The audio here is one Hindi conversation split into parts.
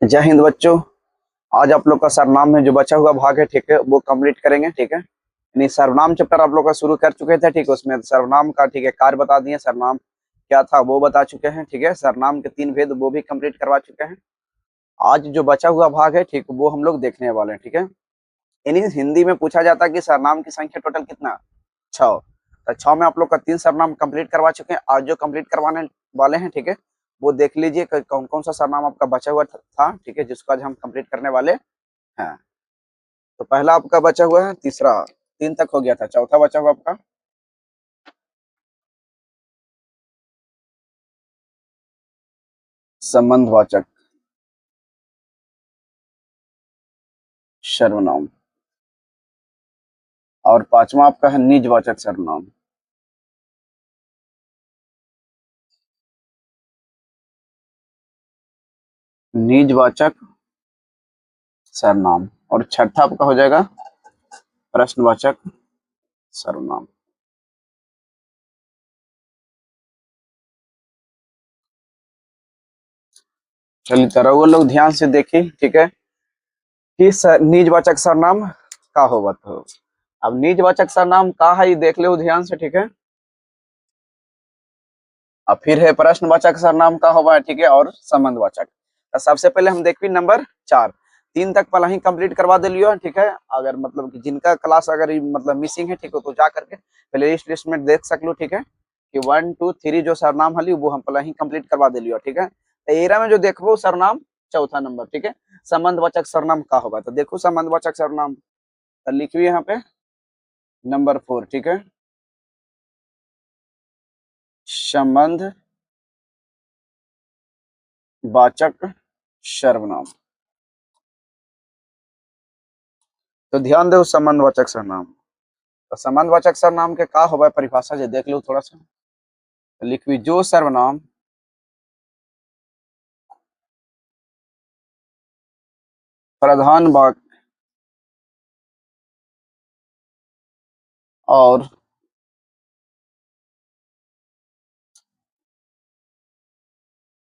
जय हिंद बच्चों। आज आप लोग का सरनाम में जो बचा हुआ भाग है, ठीक है, वो कंप्लीट करेंगे। ठीक है, यानी सर्वनाम चैप्टर आप लोग का शुरू कर चुके थे। ठीक है, उसमें सर्वनाम का, ठीक है, कार्य बता दिए, सर्वनाम क्या था वो बता चुके हैं। ठीक है, सर्वनाम के 3 भेद वो भी कंप्लीट करवा चुके हैं। आज जो बचा हुआ भाग है, ठीक, वो हम लोग देखने वाले हैं। ठीक है, यानी हिंदी में पूछा जाता है कि सर्वनाम की संख्या टोटल कितना, 6। तो 6 में आप लोग का 3 सर्वनाम कंप्लीट करवा चुके हैं। आज जो कंप्लीट करवाने वाले हैं, ठीक है, वो देख लीजिए कौन कौन सा सरनाम आपका बचा हुआ था। ठीक है, जिसको आज हम कंप्लीट करने वाले हैं। तो पहला आपका बचा हुआ है, तीसरा 3 तक हो गया था, चौथा बचा हुआ आपका संबंधवाचक सर्वनाम, और पांचवा आपका है निजवाचक सर्वनाम। निजवाचक सर्वनाम, और छठा आपका हो जाएगा प्रश्नवाचक सर्वनाम। चलिए तरह वो लोग ध्यान से देखिए। ठीक है, कि निजवाचक सर्वनाम का होगा। तो अब निजवाचक सर्वनाम का है, ये देख लो ध्यान से। ठीक है, अब फिर है प्रश्नवाचक सर्वनाम का होगा। ठीक है, और संबंधवाचक। तो सबसे पहले हम देखिए नंबर 4। 3 तक पहला ही कंप्लीट करवा दे लियो। ठीक है, अगर मतलब कि जिनका क्लास अगर मतलब मिसिंग है, ठीक है, तो जा करके पहले लिस्ट में देख सक लो। ठीक है, कि 1 2 3 जो सरनाम हली वो हम पहले ही कंप्लीट करवा दे लियो। ठीक है, तो एरा में जो देखो सरनाम चौथा नंबर। ठीक है, संबंधवाचक सरनाम का होगा। तो देखो संबंधवाचक सरनाम, तो लिखिए यहाँ पे नंबर 4। ठीक है, संबंध वाचक सर्वनाम। तो ध्यान दो संबंधवाचक सर्वनाम। तो संबंधवाचक सर्वनाम के का होगा परिभाषा जो देख लो थोड़ा सा। तो लिखवी जो सर्वनाम प्रधान वाक्य और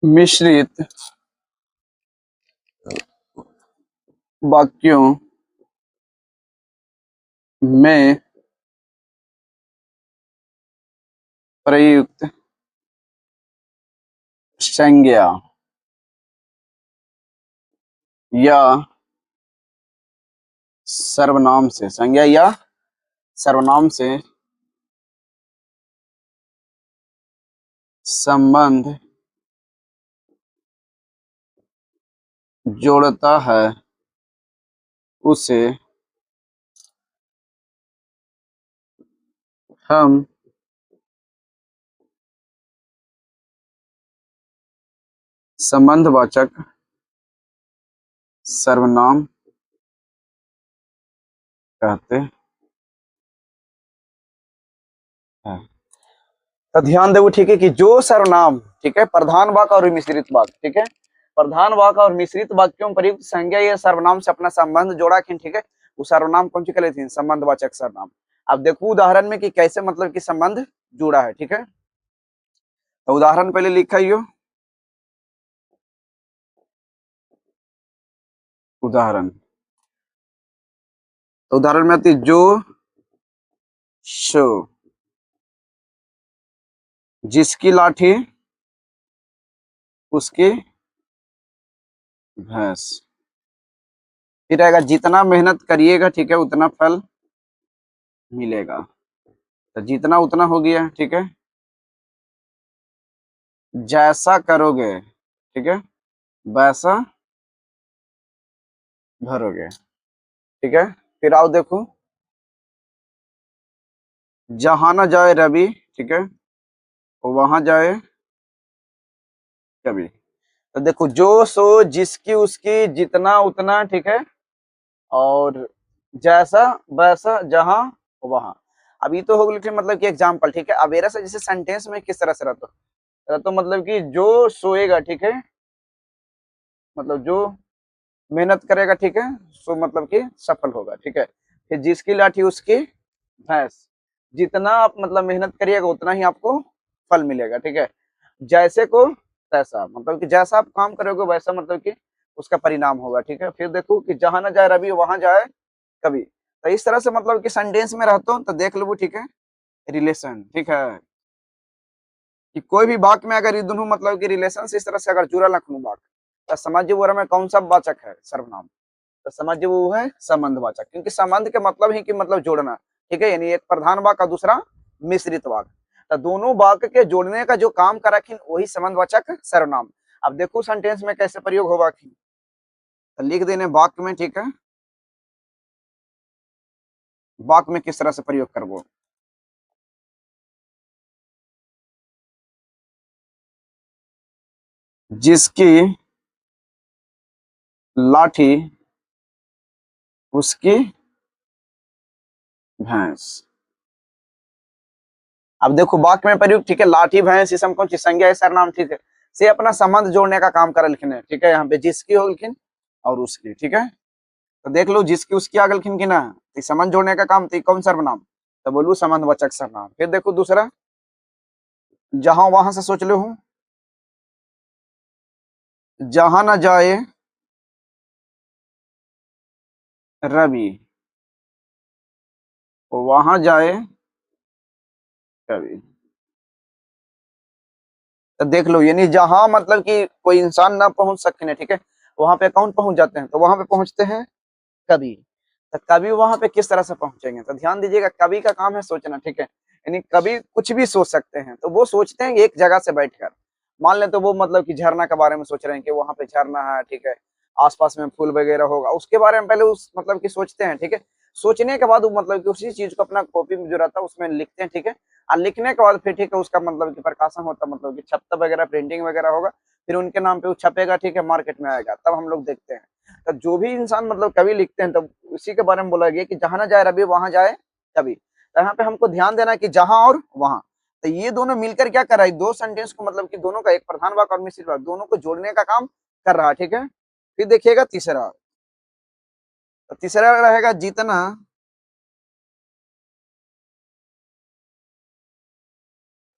मिश्रित वाक्यों में प्रयुक्त संज्ञा या सर्वनाम से, संज्ञा या सर्वनाम से संबंध जोड़ता है, उसे हम संबंधवाचक सर्वनाम कहते हैं। तो ध्यान देव, ठीक है, कि जो सर्वनाम, ठीक है, प्रधान वाक्य और मिश्रित वाक्य, ठीक है, प्रधान वाक्य और मिश्रित वाक्यों में प्रयुक्त संज्ञा या सर्वनाम से अपना संबंध जोड़ा कि, ठीक है, वो सर्वनाम कौन सी कहते हैं, संबंधवाचक सर्वनाम। अब देखो उदाहरण में कि कैसे मतलब कि संबंध जुड़ा है। ठीक है, तो उदाहरण पहले लिखा ही हो, उदाहरण। तो उदाहरण में आती है जो शो, जिसकी लाठी उसकी भैंस। फिर आएगा जितना मेहनत करिएगा, ठीक है, उतना फल मिलेगा। तो जितना उतना हो गया। ठीक है, जैसा करोगे, ठीक है, वैसा भरोगे। ठीक है, फिर आओ देखो, जहां ना जाए रवि, ठीक है, वहां जाए कभी। तो देखो जो सो, जिसकी उसकी, जितना उतना, ठीक है, और जैसा वैसा, जहां वहां। अब ये तो हो गई मतलब कि एग्जाम्पल। ठीक है, अब एरा से जैसे सेंटेंस में किस तरह से रहता तो मतलब कि जो सोएगा, ठीक है, मतलब जो मेहनत करेगा, ठीक है, सो मतलब कि सफल होगा। ठीक है, फिर जिसकी लाठी उसकी भैंस, जितना आप मतलब मेहनत करिएगा उतना ही आपको फल मिलेगा। ठीक है, जैसे को तैसा, मतलब कि जैसा आप काम करोगे वैसा मतलब कि उसका परिणाम होगा, ठीक है। फिर देखो कि जहां ना जाए रवि वहां जाए कवि। तो इस तरह से मतलब कि सेंटेंस में रहते हो तो देख लो, ठीक है, रिलेशन, ठीक है, कि कोई भी वाक्य में अगर ये दोनों मतलब कि रिलेशन से इस तरह से अगर जुड़ल रखूं वाक्य, तो समझ वो में कौन सा वाचक है, सर्वनाम। तो समझ वो है संबंधवाचक, क्योंकि संबंध के मतलब ही कि मतलब जोड़ना, ठीक है, यानी एक प्रधान वाक्य और दूसरा मिश्रित वाक्य। तो दोनों वाक्य के जोड़ने का जो काम कर रखिन वही संबंधवाचक सर्वनाम। अब देखो सेंटेंस में कैसे प्रयोग होगा, तो लिख देने वाक्य में, ठीक है, वाक्य में किस तरह से प्रयोग करबो। जिसकी लाठी उसकी भैंस। अब देखो वाक्य में प्रयुक्त, ठीक है, लाठी भैंस इसम कौन सी संज्ञा है, सर्वनाम, ठीक है, से अपना संबंध जोड़ने का काम कर लिखने, ठीक है, यहाँ पे जिसकी हो लिखिन और उसकी, ठीक है। तो देख लो जिसकी उसकी आ गलखिन की ना, तो संबंध जोड़ने का काम, तो कौन सर्वनाम, तो बोलू संबंधवाचक सर्वनाम। फिर देखो दूसरा, जहां वहां से सोच लो हूं, जहां न जाए रवि वहां जाए कवि। तो देख लो यानी जहां मतलब कि कोई इंसान ना पहुंच सकते हैं, ठीक है, वहां पे कौन पहुंच जाते हैं, तो वहां पे पहुंचते हैं कवि। तो कवि वहां पे किस तरह से पहुंचेंगे, तो ध्यान दीजिएगा, कवि का काम है सोचना, ठीक है, यानी कवि कुछ भी सोच सकते हैं, तो वो सोचते हैं एक जगह से बैठकर। मान ले तो वो मतलब कि झरना के बारे में सोच रहे हैं कि वहां पे झरना है, ठीक है, आसपास में फूल वगैरह होगा, उसके बारे में पहले उस मतलब कि सोचते हैं, ठीक है। सोचने के बाद वो मतलब कि उसी चीज को अपना कॉपी में जो रहता है उसमें लिखते हैं, ठीक है। और लिखने के बाद फिर, ठीक है, उसका मतलब कि प्रकाशन होता है, मतलब कि छपता वगैरह प्रिंटिंग वगैरह होगा, फिर उनके नाम पे वो छपेगा, ठीक है, मार्केट में आएगा, तब हम लोग देखते हैं। तो जो भी इंसान मतलब कवि लिखते हैं, तो उसी के बारे में बोला गया कि जहां ना जाए रवि वहां जाए कवि। तो यहाँ पे हमको ध्यान देना कि जहां और वहां, तो ये दोनों मिलकर क्या कर रहा है, दो सेंटेंस को मतलब कि दोनों का, एक प्रधान वाक्य और मिश्रित वाक्य, दोनों को जोड़ने का काम कर रहा है, ठीक है। फिर देखिएगा तीसरा, तो तीसरा रहेगा जितना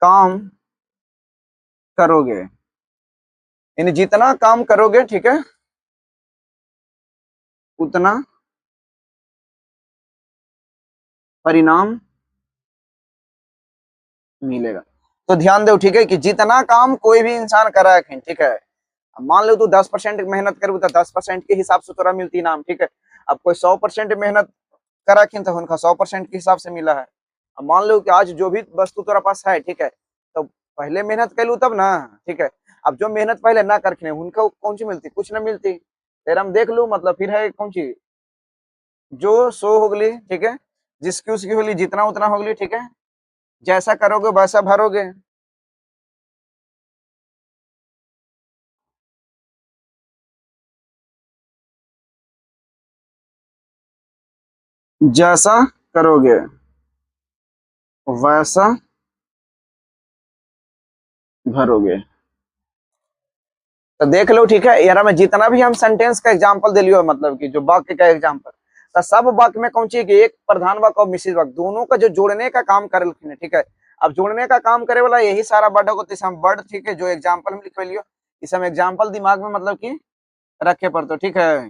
काम करोगे, यानी जितना काम करोगे, ठीक है, उतना परिणाम मिलेगा। तो ध्यान दो, ठीक है, कि जितना काम कोई भी इंसान कर रहा है, ठीक है, अब मान लो तू 10% मेहनत करू तो 10% के हिसाब से तोरा मिलती नाम, ठीक है। अब कोई 100% मेहनत करा तो उनका 100% के हिसाब से मिला है। अब मान लो कि आज जो भी वस्तु तोरा पास है, ठीक है, तो पहले मेहनत कर लू तब ना, ठीक है। अब जो मेहनत पहले ना करके उनका कौन सी मिलती, कुछ ना मिलती। फिर हम देख लू मतलब फिर है कौन सी, जो सो हो गई, ठीक है, जिसकी उसकी होगी जितना उतना हो गई, ठीक है, जैसा करोगे वैसा भरोगे। जैसा करोगे वैसा भरोगे। तो देख लो, ठीक है, यार में जितना भी हम सेंटेंस का एग्जांपल दे लियो, मतलब कि जो वाक्य का एग्जांपल, तो सब वाक्य में कौन चीज, एक प्रधान वाक्य और मिश्रित वाक्य, दोनों का जो जोड़ने का काम कर, ठीक है। अब जोड़ने का काम करे वाला यही सारा वर्ड होगा, तो इस हम वर्ड, ठीक है, जो एग्जाम्पल हम लिख लियो, इस हम एग्जाम्पल दिमाग में मतलब कि रखे पड़ते, ठीक है,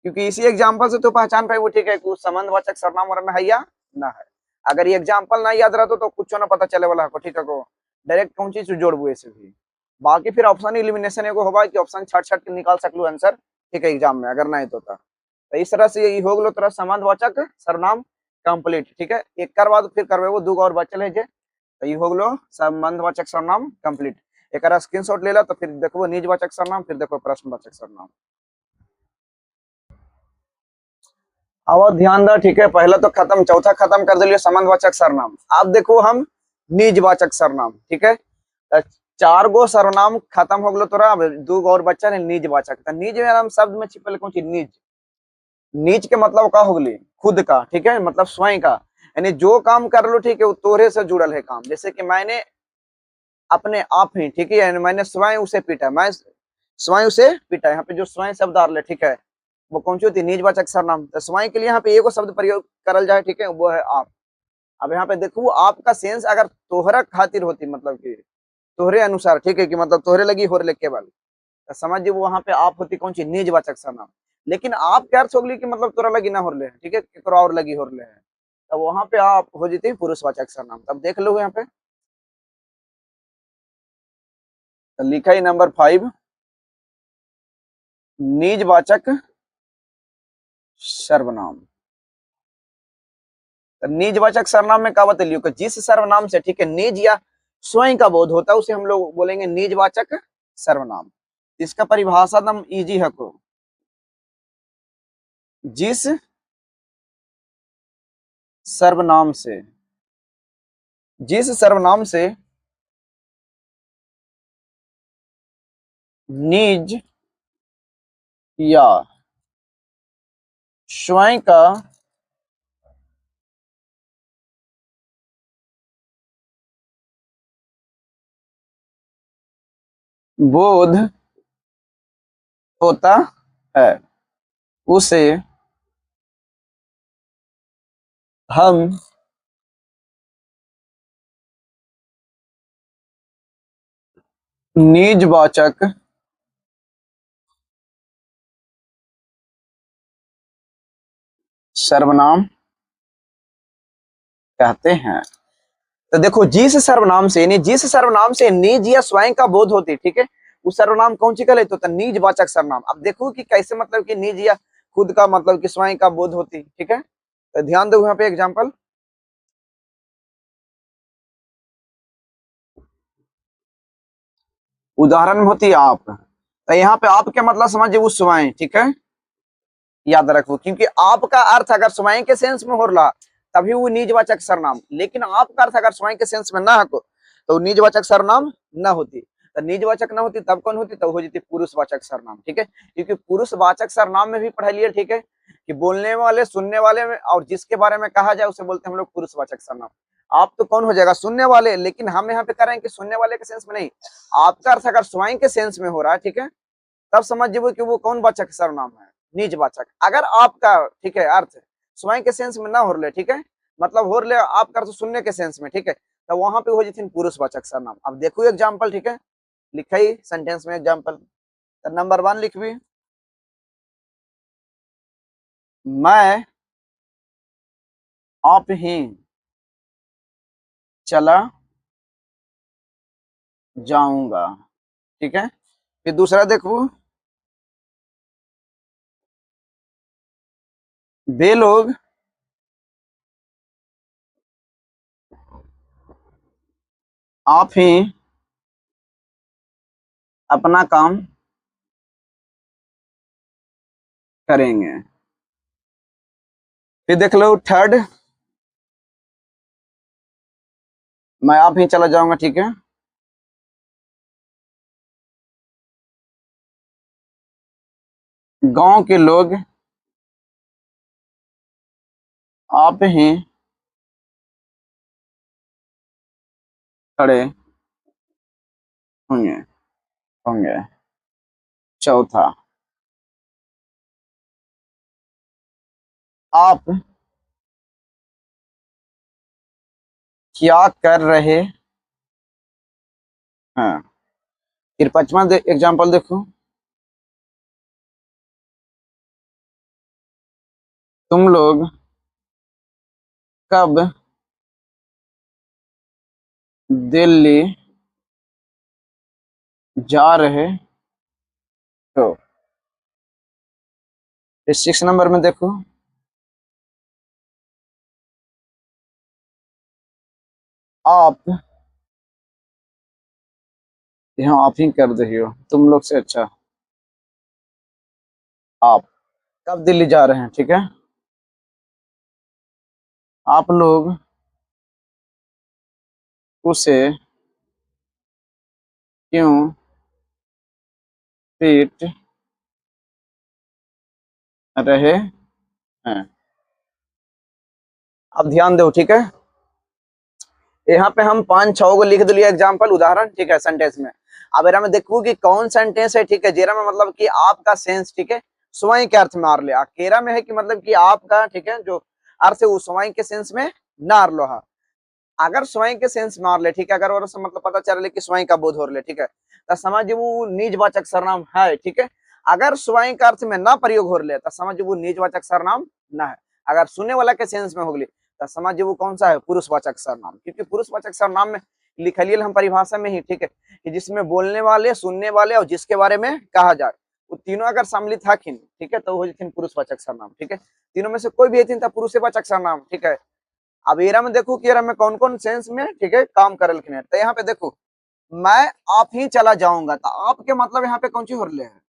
क्योंकि इसी एग्जाम्पल से तो पहचान पाए वो, ठीक है, कुछ संबंधवाचक सर्वनाम और में है या ना है। अगर ये एग्जाम्पल ना याद रहता तो कुछ ना पता चले वाला, ठीक है, को डायरेक्ट कौन चीज जोड़बू ऐसे भी। बाकी फिर ऑप्शन एलिमिनेशन एगो होगा कि ऑप्शन छट छट के निकाल सकलू आंसर, ठीक है, एग्जाम में अगर नहीं तो इस तरह से ये हो गलो तरह संबंधवाचक सर्वनाम कंप्लीट, ठीक है। एक कर बाद फिर करवे वो दो और बचल है जे, तो ये हो गलो संबंधवाचक सर्वनाम कंप्लीट। एक स्क्रीनशॉट ले ला, तो फिर देखो निजवाचक सर्वनाम, फिर देखो प्रश्नवाचक सर्वनाम। अब ध्यान दो, ठीक है, पहला तो खत्म, चौथा खत्म कर दिलियो संबंधवाचक सर्वनाम। अब देखो हम निजवाचक सर्वनाम, ठीक है, तो चार गो सर्वनाम खत्म हो गलो तोरा, अब दो गो और बच्चा ने निजवाचक। तो निज में हम शब्द में छिपल कौन चीज, निज। निज के मतलब का हो गली खुद का, ठीक है, मतलब स्वयं का, यानी जो काम कर लो, ठीक है, वो तोरे से जुड़ल है काम। जैसे कि मैंने अपने आप ही, ठीक है, यानी मैंने स्वयं उसे पीटा, मैं स्वयं उसे पीटा, यहाँ पे जो स्वयं शब्द आ रहे, ठीक है, वो कौन सी होती है, निजवाचक सर्वनाम। तो स्वयं के लिए यहाँ पे एगो शब्द प्रयोग करल जाए, ठीक है, वो है आप। अब यहाँ पे देखो आपका सेंस अगर तोहरा खातिर होती, मतलब कि तोहरे अनुसार, ठीक है, कि मतलब तोहरे लगी हो रहे केवल, तो समझिए वो वहां पे आप होती कौन सी निजवाचक सर्वनाम। लेकिन आप क्या अर्थ होगी कि मतलब तोरा लगी ना हो रहे हैं, ठीक है, केकरो और लगी हो रहे हैं, तब वहां पे आप हो जाती पुरुषवाचक सर्वनाम। तब देख लो यहाँ पे तो लिखा ही नंबर 5 निजवाचक सर्वनाम। तो निजवाचक सर्वनाम में क्या बता लियो कि जिस सर्वनाम से, ठीक है, निज या स्वयं का बोध होता है उसे हम लोग बोलेंगे निजवाचक सर्वनाम। इसका परिभाषा दम इजी है को, जिस सर्वनाम से, जिस सर्वनाम से निज या स्वयं का बोध होता है उसे हम निजवाचक सर्वनाम कहते हैं। तो देखो जिस सर्वनाम से, यानी जिस सर्वनाम से निज या स्वयं का बोध होती, ठीक है, उस सर्वनाम कौन सी कहलाती तो निजवाचक सर्वनाम। अब देखो कि कैसे, मतलब कि निज या खुद का, मतलब कि स्वयं का बोध होती, ठीक है। तो ध्यान दो यहाँ पे एग्जाम्पल, उदाहरण में होती है आप। तो यहाँ पे आप क्या मतलब समझिए वो स्वयं, ठीक है, याद रखो, क्योंकि आपका अर्थ अगर स्वयं के सेंस में हो रहा तभी वो निजवाचक सर्वनाम, लेकिन आपका अर्थ अगर स्वयं के सेंस में ना हो तो निजवाचक सर्वनाम ना होती। तो निजवाचक ना होती तब कौन होती, तब हो जाती पुरुषवाचक सर्वनाम, ठीक है। क्योंकि पुरुषवाचक सर्वनाम में भी पढ़ा लिया, ठीक है, कि बोलने वाले, सुनने वाले में और जिसके बारे में कहा जाए उसे बोलते हैं हम लोग पुरुषवाचक सर्वनाम। आप तो कौन हो जाएगा, सुनने वाले, लेकिन हम यहाँ पे कर रहे हैं कि सुनने वाले के सेंस में नहीं, आपका अर्थ अगर स्वयं के सेंस में हो रहा है, ठीक है, तब समझिए कि वो कौन वाचक सर्वनाम है, निजवाचक। अगर आपका, ठीक है, अर्थ स्वयं के सेंस में ना हो रहे, ठीक है, मतलब हो रहे आपका अर्थ सुनने के सेंस में, ठीक है, तो वहां पे हो जाती पुरुषवाचक सर्वनाम। अब देखो एग्जाम्पल, ठीक है, लिखा ही सेंटेंस में एग्जाम्पल। तो नंबर 1 लिख भी, मैं आप ही चला जाऊंगा, ठीक है। फिर दूसरा देखो, वे लोग आप ही अपना काम करेंगे। फिर देख लो थर्ड, मैं आप ही चला जाऊंगा, ठीक है, गांव के लोग आप ही खड़े होंगे होंगे। चौथा, आप क्या कर रहे हैं। फिर पांचवा एग्जाम्पल देखो, तुम लोग कब दिल्ली जा रहे हो। फिर 6 नंबर में देखो, आप यहाँ आप ही कर रही हो, तुम लोग से अच्छा आप कब दिल्ली जा रहे हैं, ठीक है, आप लोग उसे क्यों पीट रहे हैं। अब ध्यान दो, ठीक है, यहाँ पे हम 5-6 को लिख दिलिए एग्जाम्पल, उदाहरण, ठीक है, सेंटेंस में। अब एरा में देखो कि कौन सेंटेंस है, ठीक है, जेरा में मतलब कि आपका सेंस, ठीक है, स्वयं के अर्थ में आ रहा, केरा में है कि मतलब कि आपका, ठीक है, जो अर्थ है वो स्वयं के सेंस में ना आ रहा। अगर स्वयं के सेंस में ले, ठीक है, अगर और मतलब पता चल रहा कि स्वयं का बोध हो रहा, ठीक है, तो समझ वो निजवाचक सर्वनाम है, ठीक है। अगर स्वयं का अर्थ में ना प्रयोग हो रहा तो समझ वो निजवाचक सर्वनाम ना है। अगर सुनने वाला के सेंस में होगी तो समझ वो कौन सा है, पुरुषवाचक सर्वनाम, क्योंकि पुरुषवाचक सर्वनाम में लिखलिए हम परिभाषा में ही, ठीक है, कि जिसमें बोलने वाले, सुनने वाले और जिसके बारे में कहा जाए वो तीनों अगर सम्मिलित हखिन, ठीक है, तो हो जथिन पुरुषवाचक सर्वनाम, ठीक है। तीनों में से कोई भी हथिन तो पुरुषवाचक सर्वनाम, ठीक है। अब एरा में देखो कि एरा में कौन कौन सेंस में, ठीक है, काम कर रखने, तो यहाँ पे देखो मैं आप ही चला जाऊंगा, तो आपके मतलब यहाँ पे कौन सी हो रहे हैं,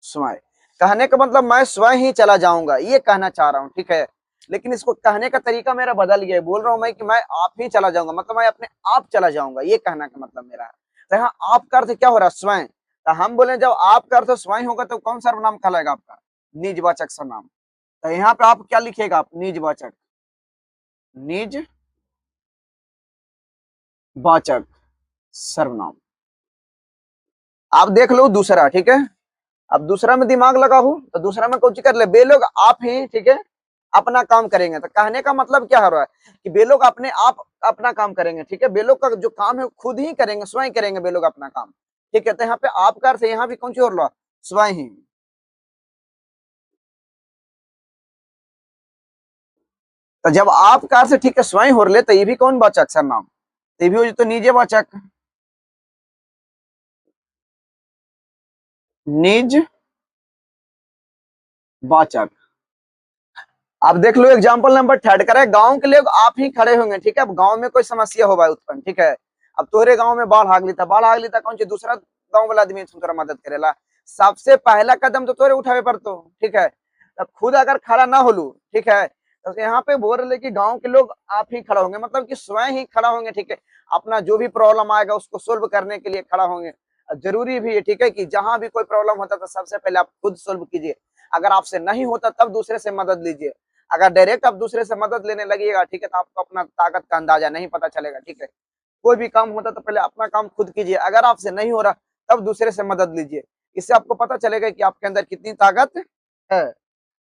स्वयं। कहने का मतलब मैं स्वयं ही चला जाऊंगा ये कहना चाह रहा हूँ, ठीक है। लेकिन इसको कहने का तरीका मेरा बदल गया, बोल रहा हूँ मैं कि मैं आप ही चला जाऊंगा, मतलब मैं अपने आप चला जाऊंगा, ये कहना का मतलब मेरा है। तो यहाँ आपका अर्थ क्या हो रहा है, स्वयं। तो हम बोले जब आपका अर्थ स्वयं होगा तो कौन सा सर्वनाम कहलाएगा आपका, निजवाचक सर्वनाम। तो यहाँ पे आप क्या लिखेगा, आप निजवाचक, निज वाचक सर्वनाम। आप देख लो दूसरा, ठीक है। अब दूसरा में दिमाग लगाओ तो दूसरा में कुछ कर ले, बे लोग आप ही, ठीक है, अपना काम करेंगे। तो कहने का मतलब क्या हो रहा है कि बे लोग अपने आप अपना काम करेंगे, ठीक है। बे लोग का जो काम है खुद ही करेंगे, स्वयं करेंगे बे लोग अपना काम, ठीक है। तो यहाँ पे आपका अर्थ यहाँ भी कौन सी हो रहा, स्वयं ही। तो जब आपका अर्थ, ठीक है, स्वयं हो रहे तो ये भी कौन वाचक सर्वनाम, तो ये भी हो तो निजे वाचक, निज वाचक। अब देख लो एग्जाम्पल नंबर थर्ड करे, गांव के लोग आप ही खड़े होंगे, ठीक है। अब गांव में कोई समस्या हो उत्पन्न, ठीक है। अब तोहरे गांव में बाढ़ आ गई था, बाढ़ आ गई था, कौन सी दूसरा गांव वाला आदमी तुमरा मदद करेला, सबसे पहला कदम तो तोरे उठावे पड़तो, ठीक है। तब खुद अगर खड़ा ना होलू, ठीक है, तो यहाँ पे बोल रहे कि गांव के लोग आप ही खड़ा होंगे, मतलब कि स्वयं ही खड़ा होंगे, ठीक है। अपना जो भी प्रॉब्लम आएगा उसको सोल्व करने के लिए खड़ा होंगे। जरूरी भी है, ठीक है, कि जहां भी कोई प्रॉब्लम होता तो सबसे पहले आप खुद सोल्व कीजिए। अगर आपसे नहीं होता तब दूसरे से मदद लीजिए। अगर डायरेक्ट आप दूसरे से मदद लेने लगिएगा, ठीक है, तो आपको अपना ताकत का अंदाजा नहीं पता चलेगा, ठीक है। कोई भी काम होता तो पहले अपना काम खुद कीजिए, अगर आपसे नहीं हो रहा तब दूसरे से मदद लीजिए। इससे आपको पता चलेगा कि आपके अंदर कितनी ताकत है।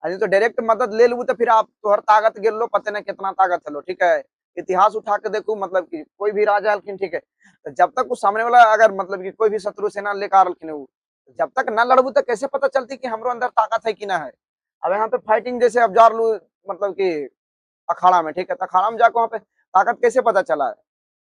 नहीं तो डायरेक्ट मदद ले लू तो फिर आप तो हर ताकत गिर लो, पता नहीं कितना ताकत है लो, ठीक है। इतिहास उठा के देखो, मतलब कि कोई भी राजा हल्किन, ठीक है, तो जब तक वो सामने वाला अगर मतलब कि कोई भी शत्रु सेना लेकर हल्किन वो, जब तक ना लड़बू तो कैसे पता चलती कि हमारे अंदर ताकत है कि ना है। अब यहाँ पे फाइटिंग जैसे अब जार लू, मतलब कि अखाड़ा में, ठीक है, तो अखाड़ा में जाकर वहां पे ताकत कैसे पता चला है,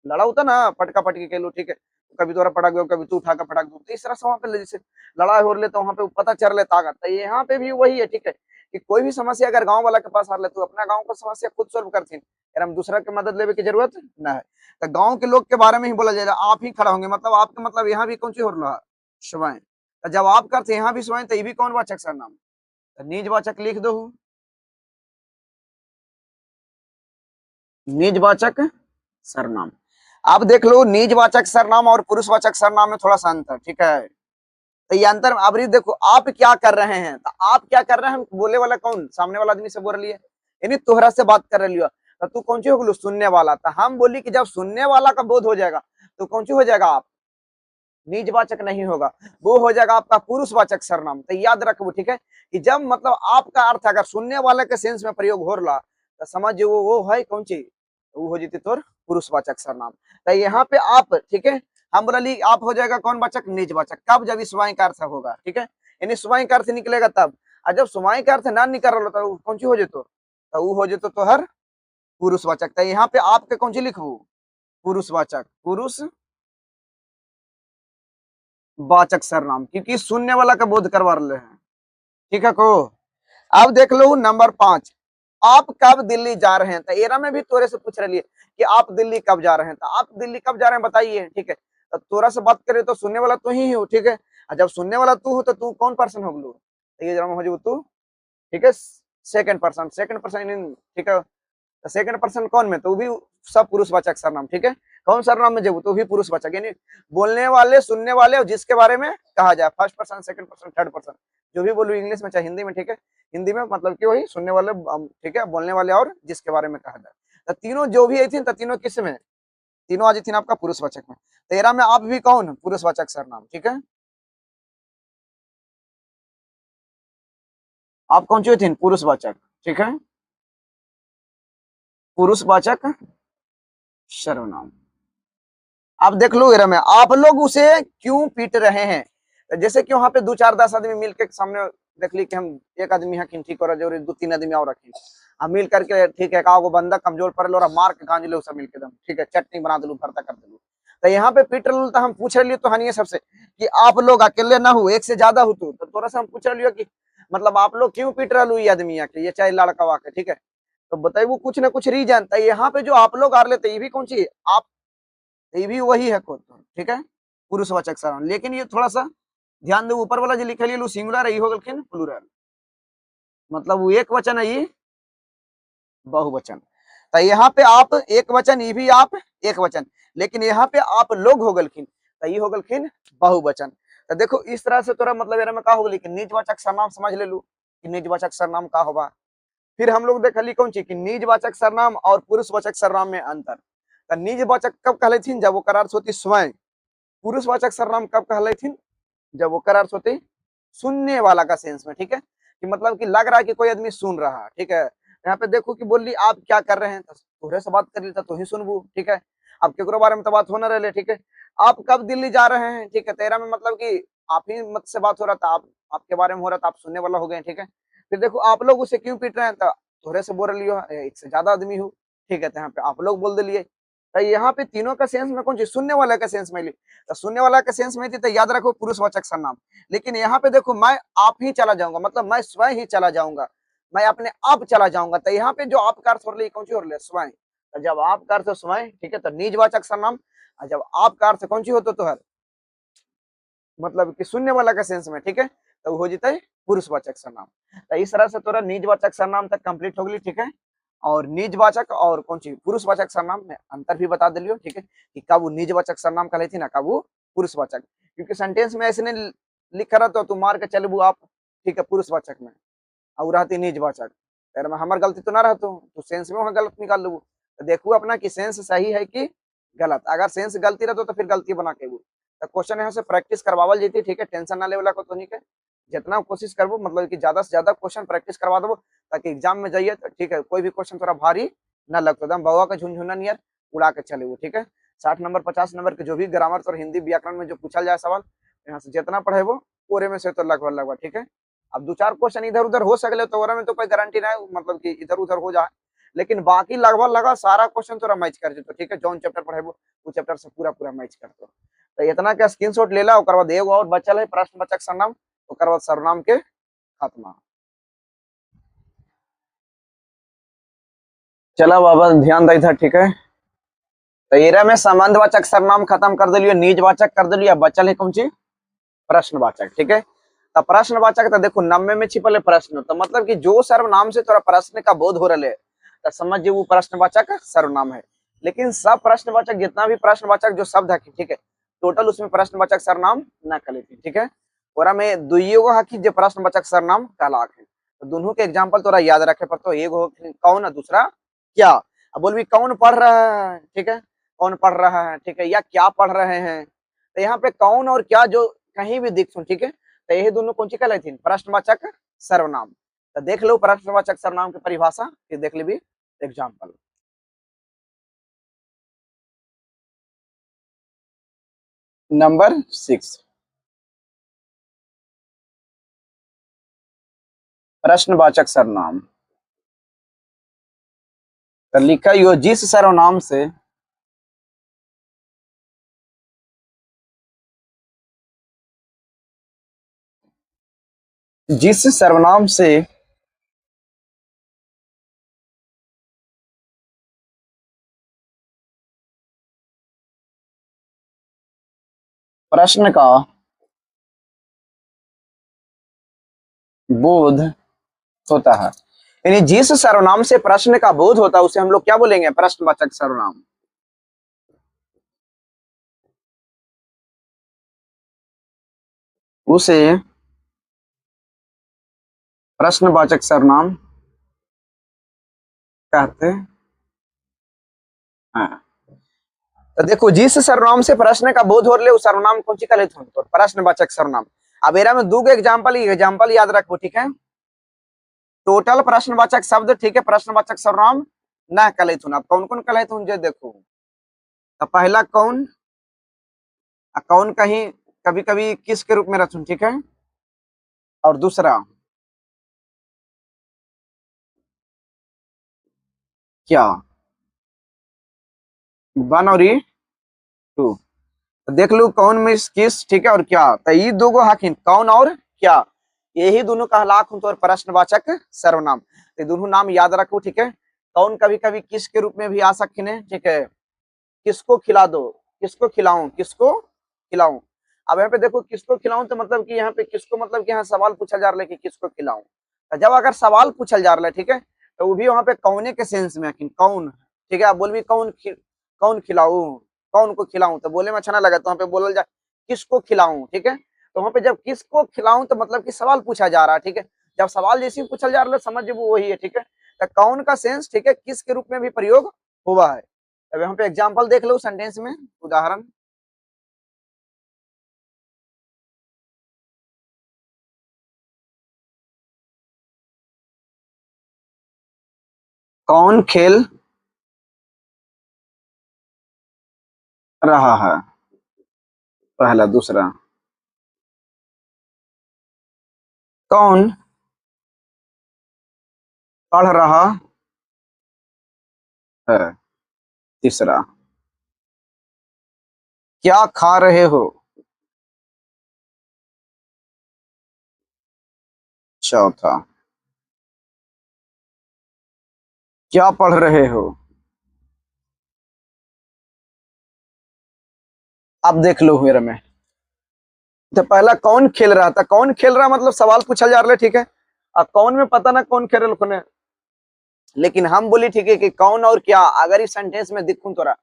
लड़ा होता ना पटका पटकी के लो, ठीक है, कभी तोरा पटक दो, कभी तू उठा कर पटक दो, तो इस तरह से वहां पे जैसे लड़ाई हो रही तो वहां पे पता चल रहा ताकत। तो यहाँ पे भी वही है, ठीक है, कि कोई भी समस्या अगर गांव वाला के पास आ रहे तो अपना गांव का समस्या खुद सोल्व करती, हम दूसरा की मदद लेने की जरूरत ना है। तो गांव के लोग के बारे में ही बोला जाएगा, आप ही खड़ा होंगे, मतलब आपके मतलब यहाँ भी कौन सी हो रहा है, स्वयं। तो जब आप करते यहाँ भी स्वयं, तो ये भी कौन वाचक सर्वनाम, तो निजवाचक लिख दो, निजवाचक सर्वनाम। आप देख लो निजवाचक सर्वनाम और पुरुषवाचक सर्वनाम में थोड़ा सा अंतर, ठीक है। तो ये अंतर अब देखो, आप क्या कर रहे हैं, तो आप क्या कर रहे हैं, बोले वाला कौन, सामने वाला आदमी से बोल रही है, यानी तोहरा से बात कर रही हो, तो तू कौन सी हो गलू, सुनने वाला। तो हम बोली कि जब सुनने वाला का बोध हो जाएगा तो कौन सी हो जाएगा, आप निजवाचक नहीं होगा, वो हो जाएगा आपका पुरुषवाचक सर्वनाम। तो याद रखो, ठीक है, कि जब मतलब आपका अर्थ अगर सुनने वाले के सेंस में प्रयोग हो रहा तो समझ वो है कौन सी, वो हो जाती तोर पुरुषवाचक सर्वनाम। तो यहाँ पे आप, ठीक है, हम बोली आप हो जाएगा कौन वाचक, निजवाचक, कब, जब स्वयं का अर्थ होगा, ठीक है, यानी स्वयं का अर्थ निकलेगा तब। और जब स्वयं का अर्थ ना निकल रहा तो कौन सी हो जेतो, तो वो हो जेतो तो हर पुरुषवाचक। तो यहाँ पे आपके कौन सी लिखू, पुरुषवाचक, पुरुषवाचक सर्वनाम, क्योंकि सुनने वाला का बोध करवा रहे हैं, ठीक है को। अब देख लो नंबर 5, आप कब दिल्ली जा रहे हैं। तो एरा में भी तोरे से पूछ रही है कि आप दिल्ली कब जा रहे हैं, तो आप दिल्ली कब जा रहे हैं बताइए, ठीक है। तो तोरा से बात करे तो सुनने वाला तू ही हो, ठीक है। और जब सुनने वाला तू हो तो तू कौन पर्सन हो गलू, तो ये जरा हो जाओ तू, ठीक है, सेकंड पर्सन, सेकंड पर्सन, ठीक है। तो सेकंड पर्सन कौन में, तो भी सब पुरुषवाचक सर्वनाम, ठीक है। कौन सर्वनाम में जब तो भी पुरुषवाचक, यानी बोलने वाले, सुनने वाले और जिसके बारे में कहा जाए, first person, second person, third person, जो भी बोलू इंग्लिश में चाहे हिंदी में, ठीक है। हिंदी में मतलब कि वही सुनने वाले, ठीक है, बोलने वाले और जिसके बारे में कहा जाए। तो तीनों जो भी आई थी, तो तीनों किस में, तीनों आज थी आपका पुरुषवाचक में। तेरह में आप भी कौन, पुरुषवाचक सर्वनाम, ठीक है। आप कौन सी थी, पुरुषवाचक, ठीक है। पुरुषवाचक सर्वनाम। आप देख लो एरा में, आप लोग उसे क्यों पीट रहे हैं। जैसे कि वहां पे 2 4 10 आदमी मिलके सामने देख ली कि हम एक आदमी है कि ठीक हो रहा, 2 3 आदमी और रखे, हम मिल करके ठीक है का बंदा कमजोर पड़ लो, मार के गांज लो सब मिलके दम, ठीक है चटनी बना दलू, भरता कर दलू। तो यहाँ पे पीट रहे तो हम पूछ रहे तो हनिए सबसे कि आप लोग अकेले ना हो, एक से ज्यादा हो तो थोड़ा सा हम पूछ रहे कि मतलब आप लोग क्यों पीट रहे ये आदमी आके, ये चाहे लड़का वाके, ठीक है। तो बताइए वो कुछ ना कुछ रीजन। तो यहाँ पे जो आप लोग आ लेते ये भी कौन सी आप, ये भी वही है कौन, ठीक है, पुरुषवाचक सर्वनाम। लेकिन ये थोड़ा सा ध्यान दो, ऊपर वाला जो लिखल है सिंगुलर है, ये हो गलखिन प्लूरल, मतलब वो एक वचन है, ये बहुवचन। तो यहाँ पे आप एक वचन, ये भी आप एक वचन, लेकिन यहाँ पे आप लोग हो गलखिन, तो ये हो गलखिन बहुवचन। तो देखो इस तरह से तोरा मतलब एरा में का हो, लेकिन निजवाचक सर्वनाम समझ ले लू कि निजवाचक सर्वनाम का होगा। फिर हम लोग देखली कौन चीज कि निजवाचक सर्वनाम और पुरुषवाचक सर्वनाम में अंतर। तो निजवाचक कब कहले थीन, जब वो अर्थ होती स्वयं। पुरुषवाचक सर्वनाम कब कहले थीन, जब वो अर्थ होती सुनने वाला का सेंस में, ठीक है, कि मतलब कि लग रहा है कि कोई आदमी सुन रहा है, ठीक है। यहाँ पे देखो कि बोली आप क्या कर रहे हैं, तोहरे से बात कर ली तो ही सुनबू, ठीक है। अब केकरो बारे में तो बात होना रहे, ठीक है। आप कब दिल्ली जा रहे हैं, ठीक है, तेरा में मतलब कि आप ही मत से बात हो रहा था, आप आपके बारे में हो रहा था, आप सुनने वाला हो गए, ठीक है। फिर देखो आप लोग उसे क्यों पीट रहे हैं, तो तोहरे से बोल रही हो, एक से ज्यादा आदमी हो, ठीक है, तो यहाँ पे आप लोग बोल दिलिए। तो यहाँ पे तीनों का सेंस में कौन सी, सुनने वाला का सेंस में ली। तो सुनने वाला का सेंस में थी तो याद रखो पुरुषवाचक सर्वनाम। लेकिन यहाँ पे देखो मैं आप ही चला जाऊंगा, मतलब मैं स्वयं ही चला जाऊंगा, मैं अपने आप चला जाऊंगा। तो यहाँ पे जो आप का अर्थ हो रही कौन सी हो रही है, स्वयं। तो जब आप का अर्थ स्वयं, ठीक है, तो निजवाचक सर्वनाम। और जब आप का अर्थ कौन सी हो तो है मतलब कि सुनने वाला का सेंस में, ठीक है, तो हो जाता है पुरुषवाचक सर्वनाम। तो इस तरह से तोरा निजवाचक सर्वनाम तक कंप्लीट हो गई, ठीक है। और निजवाचक और कौन सी पुरुषवाचक सर्वनाम में अंतर भी बता दिलियो, ठीक है, कि कब वो निजवाचक सर्वनाम कहले थी ना, कब वो पुरुषवाचक। क्योंकि सेंटेंस में ऐसे नहीं लिखा रहा तो तू मार के चलबू आप, ठीक है, पुरुषवाचक में और रहती निजवाचक, अगर में हमार गलती तो ना रहतो, तो सेंस में वहां गलत निकाल लेबू। तो देखू अपना कि सेंस सही है कि गलत। अगर सेंस गलती रहतो तो फिर गलती बना के तो क्वेश्चन यहाँ से प्रैक्टिस करवावल जीती, ठीक है, टेंशन ना लेवला को तो नहीं के, जितना कोशिश करबो मतलब कि ज्यादा से ज्यादा क्वेश्चन प्रैक्टिस करवा दो, ताकि एग्जाम में जाइए तो ठीक है कोई भी क्वेश्चन थोड़ा भारी ना लगता, एकदम बउआ का झुनझुना नियर उड़ा के चले वो, ठीक है। 60 नंबर 50 नंबर के जो भी ग्रामर और हिंदी व्याकरण में जो पूछा जाए सवाल, यहाँ से जितना पढ़े वो पूरे में से तो लगभग, ठीक है। अब 2 4 क्वेश्चन इधर उधर हो सकले तो में तो कोई गारंटी ना है मतलब कि इधर उधर हो जाए, लेकिन बाकी लगभग सारा क्वेश्चन तोरा मैच कर जेतो, ठीक है। जौन चैप्टर पढ़ेबो वो चैप्टर से पूरा पूरा मैच करतो। तो इतना के स्क्रीनशॉट ले ला, ओकर बाद एगो और बचल है प्रश्नवाचक सर्वनाम, ओकर बाद सर्वनाम के खात्मा। चलो बाबा ध्यान दी था, ठीक है। तो एरा में संबंधवाचक सर्वनाम खत्म कर दिलियो, निजवाचक कर दिलियो, बचल है कौन सी प्रश्नवाचक, ठीक है। तो प्रश्नवाचक तो देखो 90 में छिपल है प्रश्न, तो मतलब कि जो सर्वनाम से थोड़ा प्रश्न का बोध हो रहा है तो समझ वो प्रश्नवाचक सर्वनाम है। लेकिन सब प्रश्नवाचक जितना भी प्रश्नवाचक जो शब्द है, ठीक है, टोटल उसमें प्रश्नवाचक सर्वनाम न कले थी, ठीक है। और में दुइयो हकी जो प्रश्नवाचक सर्वनाम कहलाक है। तो दोनों के एग्जाम्पल तोरा याद रखे पर, तो एगो कौन है, दूसरा क्या। अब बोल भी कौन पढ़ रहा है, ठीक है, कौन पढ़ रहा है, ठीक है, या क्या पढ़ रहे हैं। तो यहाँ पे कौन और क्या जो कहीं भी दिख सुन, ठीक है, तो यही दोनों कौन सी कहलाती प्रश्नवाचक सर्वनाम। तो देख लो प्रश्नवाचक सर्वनाम की परिभाषा, फिर देख ली एग्जाम्पल। नंबर 6 प्रश्नवाचक सर्वनाम। तो लिखा यो जिस सर्वनाम से जिस सर्वनाम से प्रश्न का बोध होता है, यानी जिस सर्वनाम से प्रश्न का बोध होता है उसे हम लोग क्या बोलेंगे, प्रश्नवाचक सर्वनाम। उसे प्रश्नवाचक सर्वनाम कहते हैं। तो देखो जिस सर्वनाम से प्रश्न का बोध हो रहे उस सर्वनाम कौन सी कहते हैं, तो प्रश्नवाचक सर्वनाम। अब एरा में दो एग्जाम्पल याद रखो, ठीक है। टोटल प्रश्नवाचक शब्द, ठीक है, प्रश्नवाचक सर्वनाम ना कलैथुन। अब कौन कौन कलैथुन जे देखो, तो पहला कौन, कौन कहीं कभी कभी किस के रूप में रचुन, ठीक है। और दूसरा क्या, वन और ई टू। तो देख लो कौन में किस, ठीक है, और क्या, तो ये दो गो हाकिन कौन और क्या, यही दोनों कहलाक तो प्रश्नवाचक सर्वनाम। तो दोनों नाम याद रखो, ठीक है। कौन कभी कभी किस के रूप में भी आ सकते हैं, ठीक है। किसको खिला दो, किसको खिलाऊं, किसको खिलाऊं। अब यहाँ पे देखो किसको खिलाऊं, तो मतलब कि यहाँ पे किसको मतलब कि यहाँ सवाल पूछा जा रहा है कि किसको खिलाऊं। तो जब अगर सवाल पूछा जा रहा है, ठीक है, तो वो भी वहां पे कौने के सेंस में, कौन, ठीक है। आप बोल भी कौन खिलाऊं, कौन को खिलाऊं, तो बोले में अच्छा ना लगा, तो वहां पे बोलल जा किसको खिलाऊं, ठीक है। तो वहां पे जब किसको खिलाऊं तो मतलब कि सवाल पूछा जा रहा है, ठीक है। जब सवाल जैसे ही पूछा जा रहा है समझ वो वही है, ठीक है। तो कौन का सेंस, ठीक है, किस के रूप में भी प्रयोग हुआ है। अब यहाँ पे एग्जाम्पल देख लो सेंटेंस में, उदाहरण। कौन खेल रहा है, पहला। दूसरा, कौन पढ़ रहा है। तीसरा, क्या खा रहे हो। चौथा, क्या पढ़ रहे हो। अब देख लो मेरे में, तो पहला कौन खेल रहा था, कौन खेल रहा मतलब सवाल पूछा जा रहा है, ठीक है। अब कौन में पता ना कौन खेल रहा, लेकिन हम बोली ठीक है कि कौन और क्या अगर इस सेंटेंस में दिखूं तोरा,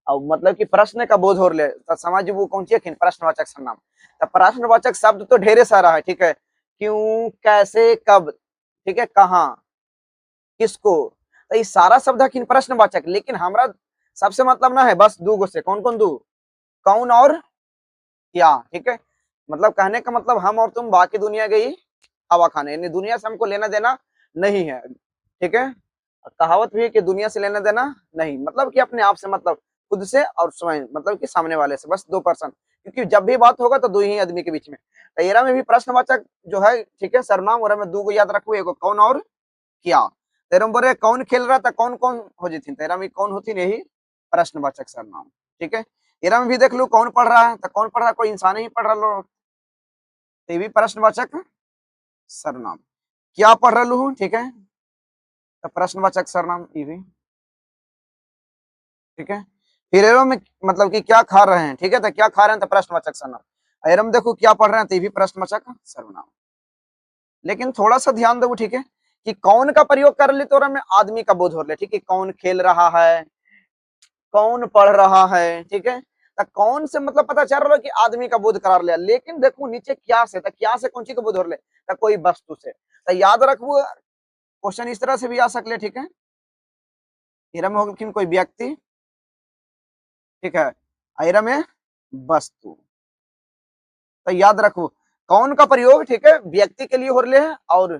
और मतलब कि प्रश्न का बोध हो ले, तो समझ वो कौन सी प्रश्नवाचक सर्वनाम। तो प्रश्नवाचक शब्द तो ढेरे सारा है, ठीक है। क्यों, कैसे, कब, ठीक है, कहाँ, किसको। तो ये सारा शब्द है प्रश्नवाचक, लेकिन हमारा सबसे मतलब ना है बस दो गो से, कौन कौन दो, कौन और क्या, ठीक है। मतलब कहने का मतलब हम और तुम बाकी दुनिया गई हवा खाने, यानी दुनिया से हमको लेना देना नहीं है, ठीक है। कहावत भी है कि दुनिया से लेना देना नहीं, मतलब कि अपने आप से, मतलब खुद से और स्वयं, मतलब कि सामने वाले से, बस दो पर्सन। क्योंकि जब भी बात होगा तो दो ही आदमी के बीच में। तेरा में भी प्रश्नवाचक जो है, ठीक है, सर्वनाम, और में दो को याद रखो, एगो कौन और क्या। तेरा में बोले कौन खेल रहा था, कौन कौन हो जाती, तेरा में कौन होती नहीं प्रश्नवाचक सर्वनाम, ठीक है। तेरा में भी देख लो कौन पढ़ रहा है, तो कौन पढ़ रहा है, कोई इंसान ही पढ़ रहा लो, तो ये भी प्रश्नवाचक सर्वनाम। क्या पढ़ रहा हूँ, ठीक है, तो प्रश्नवाचक सर्वनाम ये भी, ठीक है। फिर एरो में मतलब कि क्या खा रहे हैं, ठीक है, तो क्या खा रहे हैं तो प्रश्नवाचक सर्वनाम। एरम देखो क्या पढ़ रहे हैं तो ये भी प्रश्नवाचक सर्वनाम। लेकिन थोड़ा सा ध्यान दो, ठीक है, कि कौन का प्रयोग कर ले तो में आदमी का बोध हो ले, ठीक है। कौन खेल रहा है, कौन पढ़ रहा है, ठीक है। तो कौन से मतलब पता चल रहा है कि आदमी का बोध करा लिया, लेकिन देखो नीचे क्या से, तो क्या से कौन सी का बोध हो ले, तो कोई वस्तु से। तो याद रखो क्वेश्चन इस तरह से भी आ सकले, ठीक है। एरम हो कोई व्यक्ति, ठीक है, एरम में वस्तु। तो याद रखो कौन का प्रयोग, ठीक है, व्यक्ति के लिए हो रहे हैं, और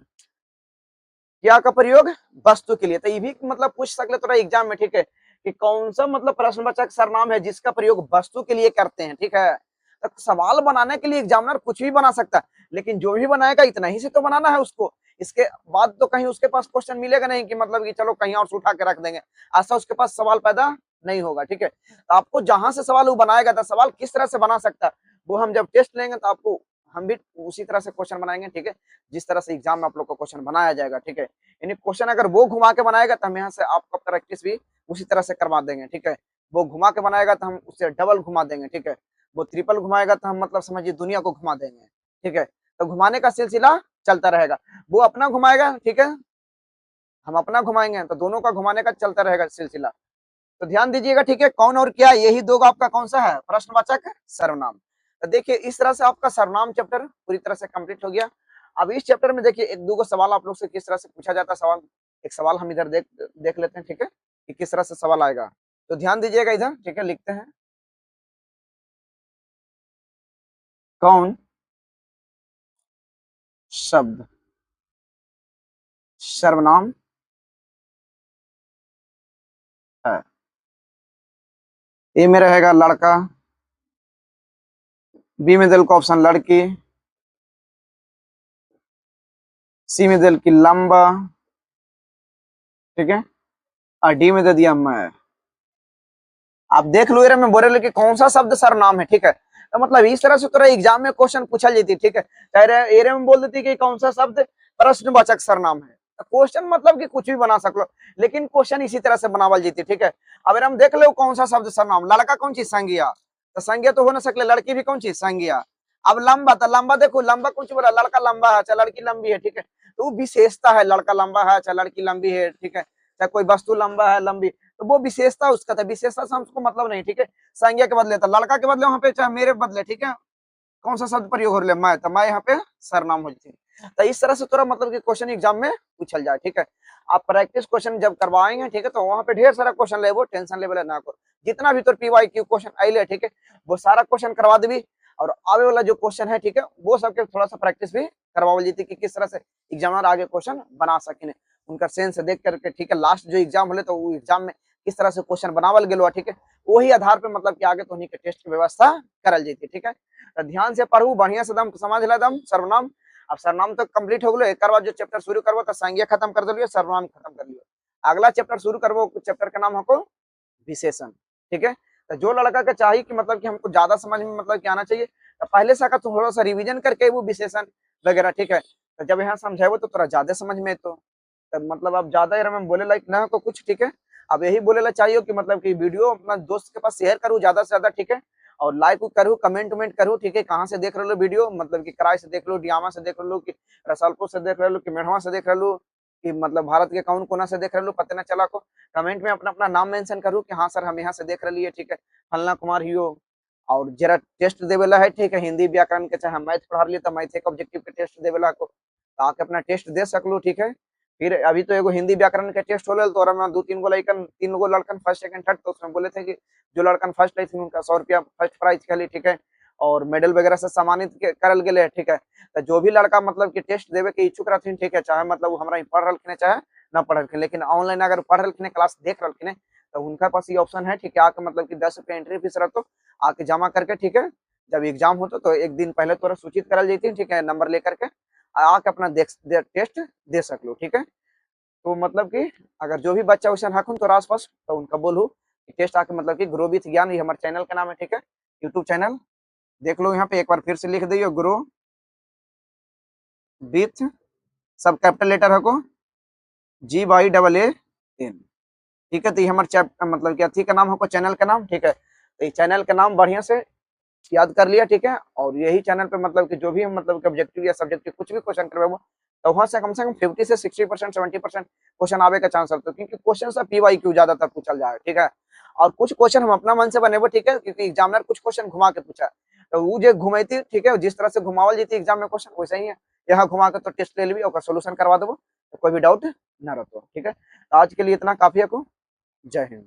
क्या का प्रयोग वस्तु के लिए। तो ये भी मतलब पूछ सकते थोड़ा एग्जाम में, ठीक है, कि कौन सा मतलब प्रश्नवाचक सर्वनाम है जिसका प्रयोग वस्तु के लिए करते हैं, ठीक है। तो सवाल बनाने के लिए एग्जामिनर कुछ भी बना सकता है, लेकिन जो भी बनाएगा इतना ही से तो बनाना है उसको। इसके बाद तो कहीं उसके पास क्वेश्चन मिलेगा नहीं कि मतलब कि चलो कहीं और से उठा के रख देंगे, ऐसा उसके पास सवाल पैदा नहीं होगा, ठीक है। तो आपको जहां से सवाल वो बनाएगा तो सवाल किस तरह से बना सकता है, वो हम जब टेस्ट लेंगे तो आपको हम भी उसी तरह से क्वेश्चन बनाएंगे, ठीक है, जिस तरह से एग्जाम में आप लोग को क्वेश्चन बनाया जाएगा, ठीक है। यानी क्वेश्चन अगर वो घुमा के बनाएगा तो हम यहाँ से आपका प्रैक्टिस भी उसी तरह से करवा देंगे, ठीक है। वो घुमा के बनाएगा तो हम उससे डबल घुमा देंगे, ठीक है। वो ट्रिपल घुमाएगा तो हम मतलब समझिए दुनिया को घुमा देंगे, ठीक है। तो घुमाने का सिलसिला चलता रहेगा, वो अपना घुमाएगा, ठीक है, हम अपना घुमाएंगे, तो दोनों का घुमाने का चलता रहेगा सिलसिला। तो ध्यान दीजिएगा, ठीक है, कौन और क्या, यही दो आपका कौन सा है प्रश्नवाचक सर्वनाम। तो देखिए इस तरह से आपका सर्वनाम चैप्टर पूरी तरह से कंप्लीट हो गया। अब इस चैप्टर में देखिए एक दो सवाल आप लोग से किस तरह से पूछा जाता है सवाल। एक सवाल हम इधर देख देख लेते हैं, ठीक है, कि किस तरह से सवाल आएगा। तो ध्यान दीजिएगा इधर, ठीक है, लिखते हैं कौन शब्द सर्वनाम ए में रहेगा लड़का, बी में दिल को ऑप्शन लड़की, सी में दिल की लंबा, ठीक है, और डी में दे दिया मैं। आप देख लो, मैं बोले लो कि कौन सा शब्द सर्वनाम है, ठीक है। तो मतलब इस तरह से तोरा एग्जाम में क्वेश्चन पूछा जाती, ठीक है। चाहे एरे में बोल देती कि कौन सा शब्द प्रश्नवाचक सर्वनाम है, तो क्वेश्चन मतलब कि कुछ भी बना सको, लेकिन क्वेश्चन इसी तरह से बनावल जाती, ठीक है। अगर हम देख लो कौन सा शब्द सर्वनाम, लड़का कौन चीज संज्ञा, तो संज्ञा तो हो ना सकले, लड़की भी कौन चीज संज्ञा। अब लंबा, तो लंबा देखो, लंबा कौन चीज बोला, लड़का लंबा है चाहे लड़की लंबी है, ठीक है। तो वो विशेषता है, लड़का लंबा है चाहे लड़की लंबी है, ठीक है, चाहे कोई वस्तु लंबा है लंबी, तो वो विशेषता उसका था, विशेषता से हमको मतलब नहीं, ठीक है। संज्ञा के बदले, तो लड़का के बदले वहां पे चाहे मेरे बदले, ठीक है, कौन सा शब्द प्रयोग हो रहा है, मैं, तो मैं यहाँ पे सरनाम हो जाती। तो इस तरह से थोड़ा मतलब कि क्वेश्चन एग्जाम में पूछल जाए, ठीक है। आप प्रैक्टिस क्वेश्चन जब करवाएंगे, ठीक है, तो वहां पे ढेर सारा क्वेश्चन ले, वो टेंशन लेवल ना करो, जितना भी तो पीवाईक्यू क्वेश्चन आइले, ठीक है, वो सारा क्वेश्चन करवा देवी, और आवे वाला जो क्वेश्चन है, ठीक है, वो सबके थोड़ा सा प्रैक्टिस भी करवावल जाती कि किस तरह से एग्जामिनर आगे क्वेश्चन बना सके, उनका सेंस देख करके, ठीक है। लास्ट जो एग्जाम होले तो वो एग्जाम में किस तरह से क्वेश्चन बनावल गेलो, ठीक है, वही आधार पे मतलब कि आगे तो उन्हीं के टेस्ट की व्यवस्था करल जाती, ठीक है। तो ध्यान से पढ़ू, बढ़िया से दम समझ ला दम सर्वनाम। अब सर्वनाम तो कंप्लीट हो गए, एक बाद जो चैप्टर शुरू करबो तो संज्ञा खत्म कर दिलियो, सर्वनाम खत्म कर लियो, अगला चैप्टर शुरू करबो, चैप्टर का नाम हमको विशेषण, ठीक है। तो जो लड़का का चाहिए कि मतलब कि हमको ज्यादा समझ में मतलब कि आना चाहिए, तो पहले से का थोड़ा सा रिवीजन करके वो विशेषण वगैरह, ठीक है। तो जब यहाँ समझाए तो थोड़ा ज्यादा समझ में, तो मतलब अब ज्यादा यार मैं बोले लाइक ना को कुछ, ठीक है। अब यही बोले ला चाहिए कि मतलब कि वीडियो अपना दोस्त के पास शेयर करूँ ज्यादा से ज्यादा, ठीक है, और लाइक करूँ, कमेंट वमेंट करूँ, ठीक है। कहाँ से देख रहे लो वीडियो, मतलब कि कराई से देख लो, डियामा से देख लो, कि रसलपुर से देख रहे लो, कि मेढ़वा से देख रहे लो, कि मतलब भारत के कौन कोना से देख रहे लो, पता ना चला को कमेंट में अपना अपना नाम मेंशन करूँ कि हाँ सर हम यहाँ से देख रहे लिए, ठीक है, फलना कुमार हियो। और जरा टेस्ट देवेला है, ठीक है, हिंदी व्याकरण के चाहे मैथ पढ़ा लिए तो मैथ के ऑब्जेक्टिव के टेस्ट देवेला को, आके अपना टेस्ट दे सकलो, ठीक है। फिर अभी तो एगो हिंदी व्याकरण के टेस्ट होले, तो मैं दो तीन गो लड़कन, तीन गो लड़कन फर्स्ट सेकंड थर्ड, तो उसमें बोले थे कि जो लड़कन फर्स्ट आई थी उनका 100 रुपया फर्स्ट प्राइज के लिए, ठीक है, और मेडल वगैरह से सम्मानित करल गेले, ठीक है। तो जो भी लड़का मतलब कि टेस्ट देवे के इच्छुक रहथिन, ठीक है, चाहे मतलब हमारा पढ़ रखने चाहे ना पढ़ रखने, लेकिन ऑनलाइन अगर पढ़ रखने क्लास देख रखने, तो उनका पास ये ऑप्शन है, ठीक है, आके मतलब कि 10 रुपया एंट्री फीस रहते, आके जमा करके, ठीक है, जब एग्जाम होता तो एक दिन पहले तोरा सूचित करल जाती, ठीक है, नंबर लेकर के आके अपना टेस्ट दे सकलो, ठीक है। तो मतलब कि अगर जो भी बच्चा वैसा हकुन तो आसपास, तो उनका बोलू कि टेस्ट आके मतलब कि ग्रो विथ ज्ञान, ये हमारे चैनल का नाम है, ठीक है, यूट्यूब चैनल देख लो, यहाँ पे एक बार फिर से लिख दियो, ग्रो विथ, सब कैपिटल लेटर है को GYAAN, ठीक है। तो ये हमारे चैप्टर मतलब कि अथी का नाम है, चैनल का नाम, ठीक है। तो ये चैनल का नाम बढ़िया से याद कर लिया, ठीक है। और यही चैनल पे मतलब कि जो भी हम मतलब ऑब्जेक्टिव या सब्जेक्टिव कुछ भी क्वेश्चन करवे, तो वहां से कम 50 से 60% 70% क्वेश्चन आवे का चांस रहता है, क्योंकि क्वेश्चन सब पीवाईक्यू ज्यादातर पूछल जाए, ठीक है। और कुछ क्वेश्चन हम अपना मन से बनेबो, ठीक है, क्योंकि एग्जामिनर कुछ क्वेश्चन घुमा के पूछा, तो वो जो घुमाती, ठीक है, जिस तरह से घुमावल जीती एग्जाम में क्वेश्चन वैसे ही है, यहाँ घुमा के तो टेस्ट ले ली और सोल्यूशन करवा देबो, तो कोई भी डाउट ना रहता, ठीक है। तो आज के लिए इतना काफी है को, जय हिंद।